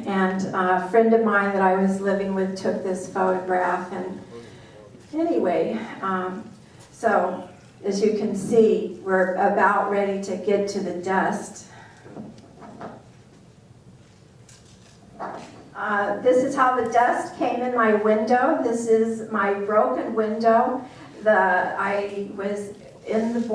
and a friend of mine that I was living with took this photograph. And anyway, so as you can see, we're about ready to get to the dust. This is how the dust came in my window. This is my broken window. I was in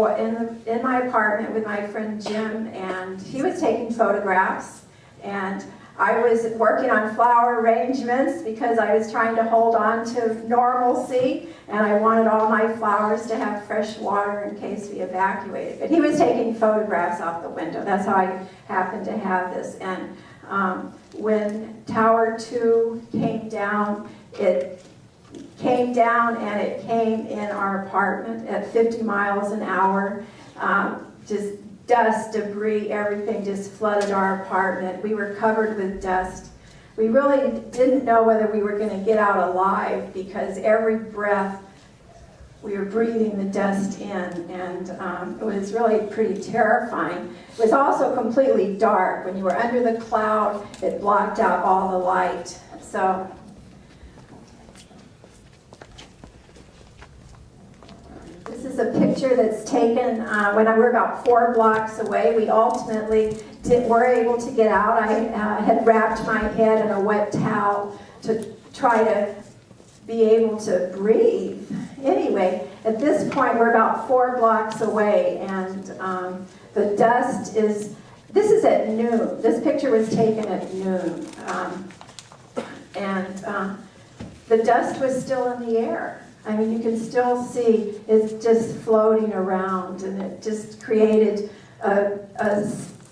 my apartment with my friend Jim, and he was taking photographs, and I was working on flower arrangements because I was trying to hold on to normalcy, and I wanted all my flowers to have fresh water in case we evacuated. But he was taking photographs out the window. That's how I happened to have this. And when Tower 2 came down, it came down and it came in our apartment at 50 miles an hour. Just dust, debris, everything just flooded our apartment. We were covered with dust. We really didn't know whether we were going to get out alive because every breath we were breathing the dust in, and it was really pretty terrifying. It was also completely dark. When you were under the cloud, it blocked out all the light. So this is a picture that's taken when we were about 4 blocks away. We ultimately were able to get out. I had wrapped my head in a wet towel to try to be able to breathe. Anyway, at this point, we're about 4 blocks away, and the dust is, this is at noon. This picture was taken at noon. The dust was still in the air. I mean, you can still see it's just floating around, and it just created a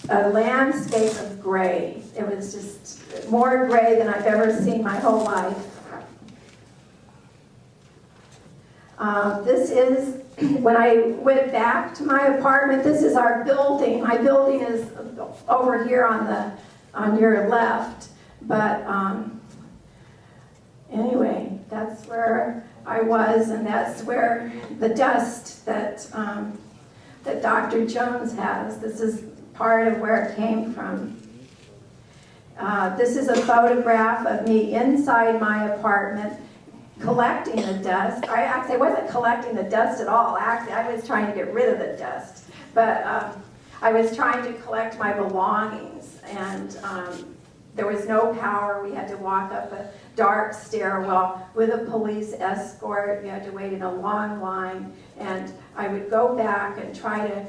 landscape of gray. It was just more gray than I've ever seen my whole life. This is when I went back to my apartment. This is our building. My building is over here on your left. But anyway, that's where I was, and that's where the dust that Dr. Jones has. This is part of where it came from. This is a photograph of me inside my apartment collecting the dust. I wasn't collecting the dust at all. Actually, I was trying to get rid of the dust. But I was trying to collect my belongings, and there was no power. We had to walk up a dark stairwell with a police escort. We had to wait in a long line, and I would go back and try to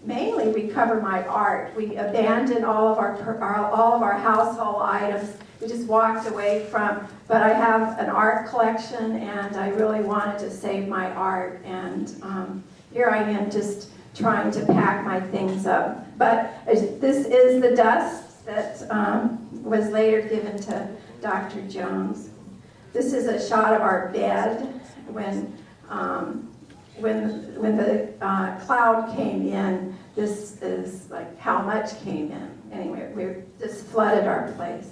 mainly recover my art. We abandoned all of our household items. We just walked away from, but I have an art collection, and I really wanted to save my art, and here I am just trying to pack my things up. But this is the dust that was later given to Dr. Jones. This is a shot of our bed when the cloud came in. This is like how much came in. Anyway, we just flooded our place.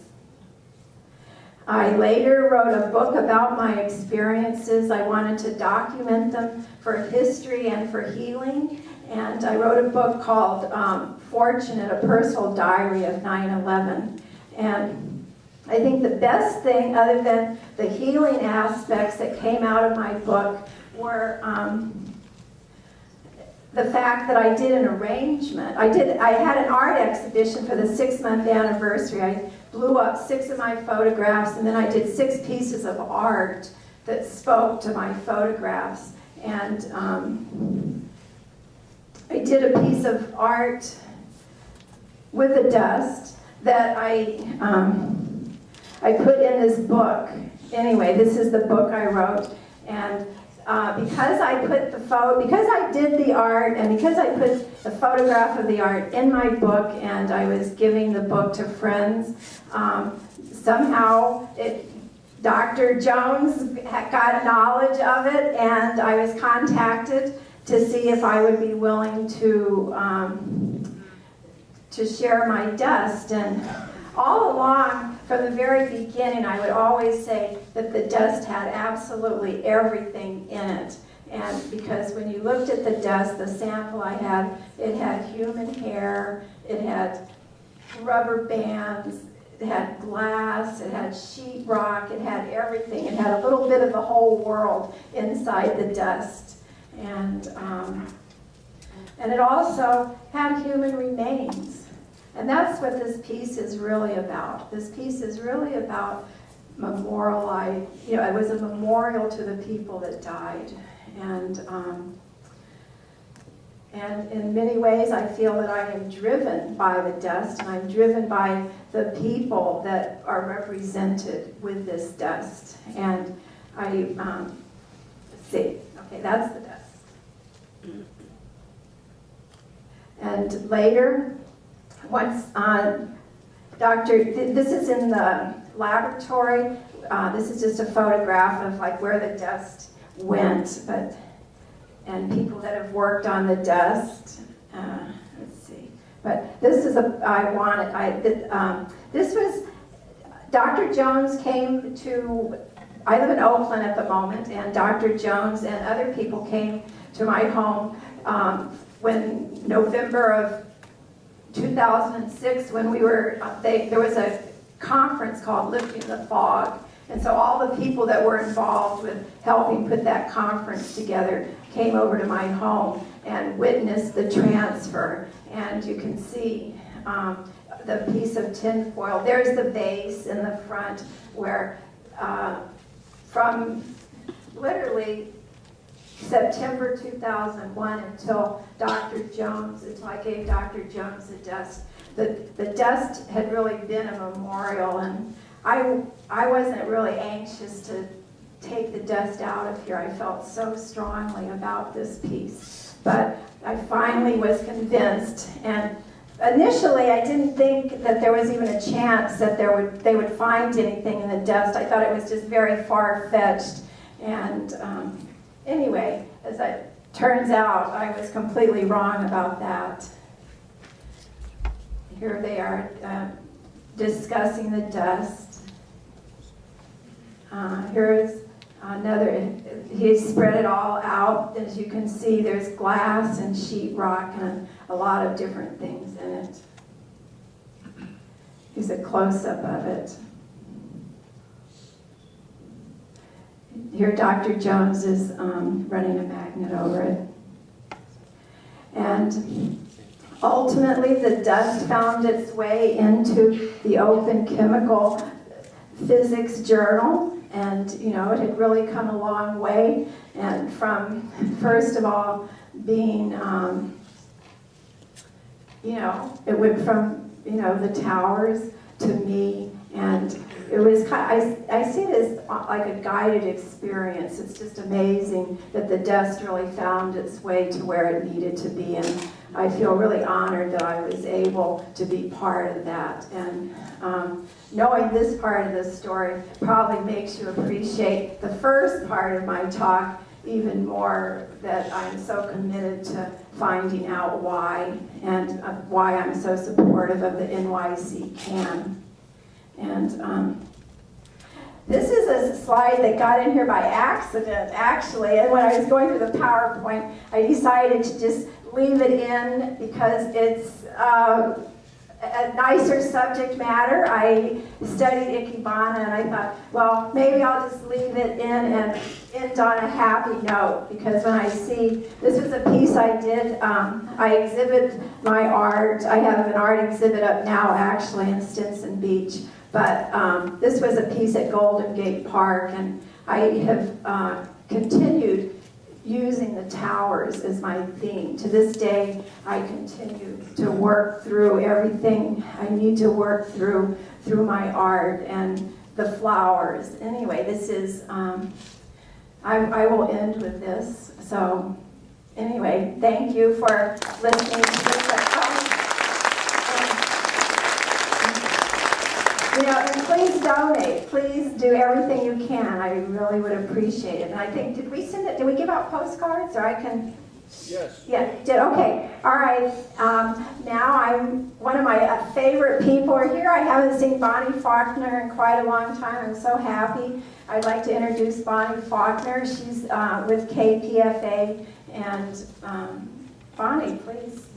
I later wrote a book about my experiences. I wanted to document them for history and for healing. And I wrote a book called Fortunate, a Personal Diary of 9/11. And I think the best thing, other than the healing aspects that came out of my book, were the fact that I did an arrangement. I had an art exhibition for the 6-month anniversary. I blew up 6 of my photographs, and then I did 6 pieces of art that spoke to my photographs. And I did a piece of art with the dust that I put in this book. Anyway, this is the book I wrote, and because I did the art, and because I put the photograph of the art in my book, and I was giving the book to friends, somehow Dr. Jones got knowledge of it, and I was contacted to see if I would be willing to share my dust. And all along, from the very beginning, I would always say that the dust had absolutely everything in it. And because when you looked at the dust, the sample I had, it had human hair, it had rubber bands, had glass, it had sheetrock, it had everything. It had a little bit of the whole world inside the dust. And it also had human remains. And that's what this piece is really about. This piece is really about memorializing, it was a memorial to the people that died. And in many ways, I feel that I am driven by the dust, and I'm driven by the people that are represented with this dust. And let's see, okay, that's the dust. And later, once this is in the laboratory. This is just a photograph of like where the dust went, and people that have worked on the dust. Let's see. But this is this was, Dr. Jones came to, I live in Oakland at the moment, and Dr. Jones and other people came to my home when November of 2006, when we were, there was a conference called Lifting the Fog. And so all the people that were involved with helping put that conference together came over to my home and witnessed the transfer. And you can see the piece of tin foil. There's the base in the front where from literally September 2001 until Dr. Jones, until I gave Dr. Jones the dust. The dust had really been a memorial, and I wasn't really anxious to take the dust out of here. I felt so strongly about this piece. But I finally was convinced, and initially I didn't think that there was even a chance that they would find anything in the dust. I thought it was just very far-fetched. And anyway, as it turns out, I was completely wrong about that. Here they are discussing the dust. Here is another, he spread it all out. As you can see, there's glass and sheetrock and a lot of different things in it. Here's a close-up of it. Here Dr. Jones is running a magnet over it. And ultimately, the dust found its way into the Open Chemical Physics Journal, and it had really come a long way. And from, first of all, being, it went from, the towers to me, and it was, I see it as like a guided experience. It's just amazing that the dust really found its way to where it needed to be, and I feel really honored that I was able to be part of that. And knowing this part of the story probably makes you appreciate the first part of my talk even more, that I'm so committed to finding out why, and why I'm so supportive of the NYC CAN. And this is a slide that got in here by accident, actually. And when I was going through the PowerPoint, I decided to just leave it in because it's a nicer subject matter. I studied Ikebana, and I thought, well, maybe I'll just leave it in and end on a happy note, because when I see, this was a piece I did, I exhibit my art. I have an art exhibit up now, actually, in Stinson Beach. But this was a piece at Golden Gate Park, and I have continued using the towers as my theme. To this day, I continue to work through everything I need to work through my art and the flowers. Anyway, this is, I will end with this. So anyway, thank you for listening to this. And please donate. Please do everything you can. I really would appreciate it. And I think, did we give out postcards, or I can? Yes. Yeah, did, okay. All right. Now one of my favorite people are here. I haven't seen Bonnie Faulkner in quite a long time. I'm so happy. I'd like to introduce Bonnie Faulkner. She's with KPFA. And Bonnie, please.